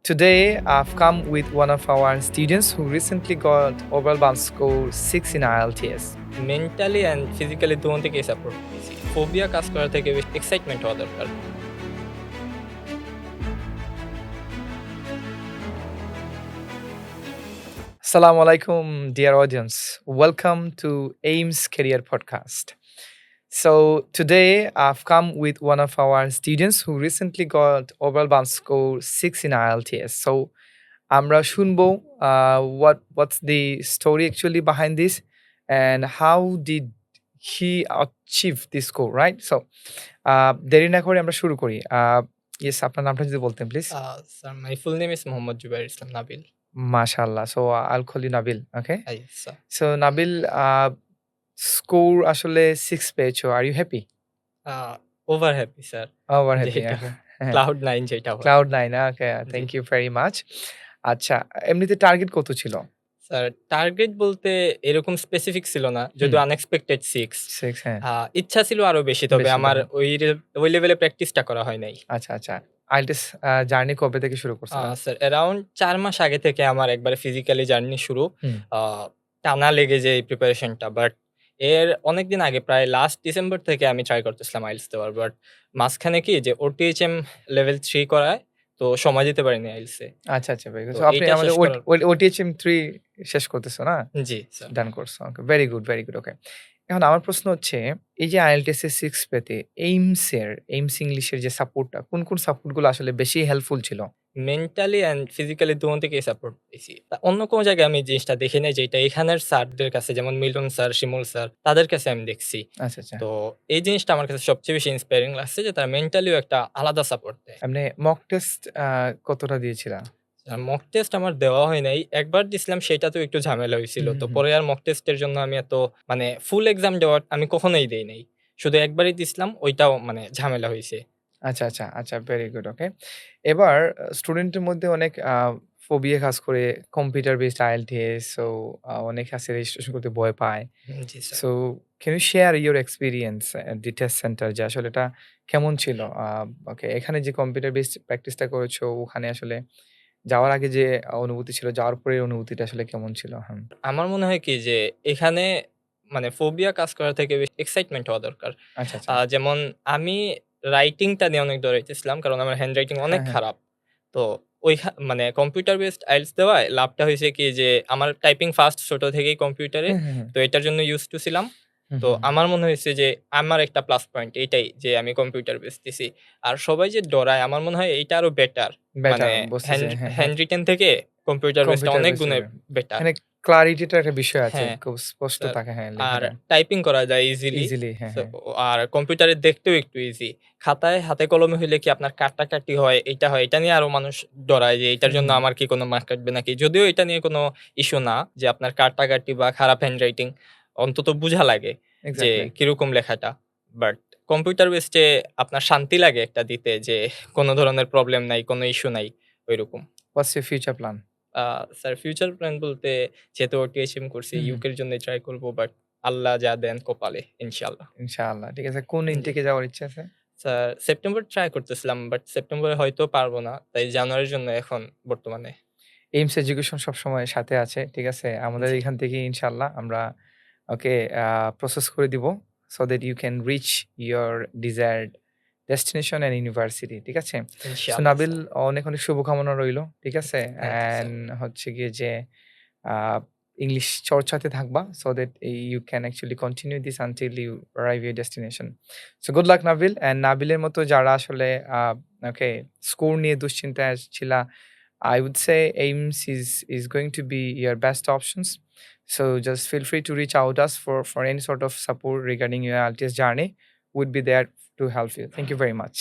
Today, I've come with one of our students who recently got overall band score 6 in IELTS. Mentally and physically দোনো থেকেই support পেয়েছি। Phobia কাজ করা থেকে বেশি এক্সাইটমেন্ট হওয়া দরকার। Assalamu alaikum, dear audience. Welcome to AIMS Career Podcast. So, today I've come with one of our students who recently got overall band score 6 in IELTS. So, আমরা শুনবো what's the story actually behind this and how did he achieve this score, right? So, দেরি না করে আমরা শুরু করি। Yes, আপনার নামটা যদি বলতেন please. Sir my full name is Mohammad Zubair Islam Nabil. মাশাআল্লাহ। So, I'll call you Nabil, okay? Sir So, Nabil, score আসলে 6 পেয়েছো। Are you happy? Over happy sir. Over happy, যেটা okay. হ্যাঁ, ক্লাউড 9 যেটা হয়। Cloud 9, okay. G. Thank you very much. আচ্ছা, এমনিতে target কত ছিল? স্যার টার্গেট বলতে এরকম স্পেসিফিক ছিল না। যদিও আনএক্সপেক্টেড 6। 6, হ্যাঁ। ইচ্ছা ছিল আরো বেশি, তবে বেশি আমার দেওয়া। ওই লেভেলে প্র্যাকটিসটা করা হয় নাই। আচ্ছা। IELTS জার্নি কবে থেকে শুরু করছিলেন? স্যার অ্যারাউন্ড ৪ মাস আগে থেকে আমার একবারে ফিজিক্যালি জার্নি শুরু। হুম। আ টানা লেগে যে এই প্রিপারেশনটা, বাট এর অনেকদিন আগে প্রায় লাস্ট ডিসেম্বর থেকে আমি ট্রাই করতেছিলাম আইএলটিএস দেওয়ার। বাট মাঝখানে কি যে ওটিএইচএম লেভেল 3 করায় তো সময় দিতে পারিনি আইএলটিএস এ। আচ্ছা, very good. তো So, আপনি এইটা আমাদের শেষ করার OTHM 3 শেষ করতেছো না? জি স্যার। ডান করছো। ওকে, ভেরি গুড, ওকে। এখন আমার প্রশ্ন হচ্ছে, এই যে IELTS এ 6 পেতে এইমস ইংলিশের যে সাপোর্টটা, কোন সাপোর্ট গুলো আসলে বেশি হেল্পফুল ছিল? মেন্টালি অ্যান্ড ফিজিক্যালি দোনো থেকেই সাপোর্ট পেয়েছি। অন্য কোনো জায়গায় আমি জিনিসটা দেখি নাই, যেটা এখানের স্যারদের কাছে, যেমন মিলন স্যার, শিমুল স্যার, তাদের কাছে আমি দেখছি। আচ্ছা। তো এই জিনিসটা আমার কাছে সবচেয়ে বেশি ইন্সপায়ারিং লাগছে যে তারা মেন্টালিও একটা আলাদা সাপোর্ট দেয়। এমনি মক টেস্ট কতটা দিয়েছিলা? মক টেস্ট আমার দেওয়া হয় নাই। একবার দিছিলাম, সেটাতেও একটু ঝামেলা হইছিল। তো হুম। পরে আর মক টেস্টের জন্য আমি এত মানে ফুল এক্সাম দেওয়ার আমি কখনোই দেই নাই। শুধু একবারই দিছিলাম, ওইটাও মানে ঝামেলা হইছে। আচ্ছা, ভেরি গুড, ওকে। এবার স্টুডেন্টের মধ্যে অনেক ফোবিয়া কাজ করে কম্পিউটার বেসড IELTS। সো অনেক আছে রেজিস্ট্রেশন করতে ভয় পায়। জি sir. So can you share your experience at the test centre, যে আসলে এটা কেমন ছিল? ওকে, এখানে যে কম্পিউটার বেসড প্র্যাকটিসটা করেছো, ওখানে আসলে যাওয়ার আগে যে অনুভূতি ছিল, যাওয়ার পরের অনুভূতিটা আসলে কেমন ছিল? হুম। আমার মনে হয় কি যে এখানে মানে ফোবিয়া কাজ করা থেকে বেশি এক্সাইটমেন্ট হওয়া দরকার। আচ্ছা। যেমন আমি রাইটিংটা নিয়ে অনেক ডরাইতেছিলাম, কারণ আমার হ্যান্ডরাইটিং অনেক হ্যাঁ। খারাপ। তো মানে কম্পিউটার বেসড আইএলটিএস দেওয়ায় লাভটা হইছে কি যে আমার টাইপিং ফাস্ট ছোট থেকেই কম্পিউটারে। হুম। তো এটার জন্য ইউজড টু ছিলাম। তো হুম। আমার মনে হইছে যে আমার একটা প্লাস পয়েন্ট এইটাই যে আমি কম্পিউটার বেসড দিছি। আর সবাই যে ডরায়, আমার মনে হয় এইটা আরো বেটার। মানে বেটার বুঝতেছি। হ্যাঁ। হ্যান্ড রিটেন থেকে কম্পিউটার বেসডটা কম্পিউটার অনেক বেসড গুণে বেটার। এখানে ক্লারিটিটার একটা বিষয় আছে। হ্যাঁ, খুব স্পষ্ট স্যার। থাকে, হ্যাঁ, আর লেখাটা। টাইপিং করা যায় ইজিলি। ইজিলি, হ্যাঁ। আর কম্পিউটারে দেখতেও একটু ইজি। খাতায় হাতে কলমে হইলে কি আপনার কাটাকাটি হয়, এইটা হয়। এটা নিয়ে আরো মানুষ ডরায় যে এটার জন্য হুম। আমার কি কোনো মার্ক কাটবে নাকি? যদিও এটা নিয়ে কোনো ইস্যু না, যে আপনার কাটাকাটি বা খারাপ হ্যান্ডরাইটিং অন্তত বুঝা লাগে যে এক্সাক্টলি। কিরকম লেখাটা। বাট কম্পিউটার বেসডে আপনার শান্তি লাগে একটা দিতে, যে কোনো ধরনের প্রবলেম নাই, কোনো ইস্যু নাই ঐরকম। What's your future plan? A sir future plan বলতে, যেহেতু ওটিএইচএম করছি, হুম। ইউকের জন্যই ট্রাই করব, বাট আল্লাহ যা দেন কপালে ইনশাআল্লাহ। ইনশাআল্লাহ। ঠিক আছে। কোন জি। ইনটেকে যাওয়ার ইচ্ছা আছে? স্যার সেপ্টেম্বর ট্রাই করতেছিলাম, বাট সেপ্টেম্বরে হয়তো পারব না। তাই জানুয়ারির জন্য এখন বর্তমানে। এইমস এডুকেশন সবসময় সাথে আছে। ঠিক আছে? আমাদের জি, এখান থেকে ইনশাআল্লাহ আমরা ওকে প্রসেস করে দিব। So that you can reach your desired destination and university. ঠিক আছে? সো ইনশাআল্লাহ নাবিল, স্যার। অনেক শুভকামনা রইলো। ঠিক আছে? Thank you sir. অ্যান্ড হচ্ছে গিয়ে যে আ ইংলিশ চর্চাতে থাকবা, so that you can actually continue this until you arrive your destination. So good luck Nabil. And নাবিলের মতো যারা আসলে ওকে স্কোর নিয়ে দুশ্চিন্তায় ছিলা, I would say AIMS is going to be your best options. So just feel free to reach out us for any sort of support regarding your IELTS journey. Would be there to help you. Thank you very much.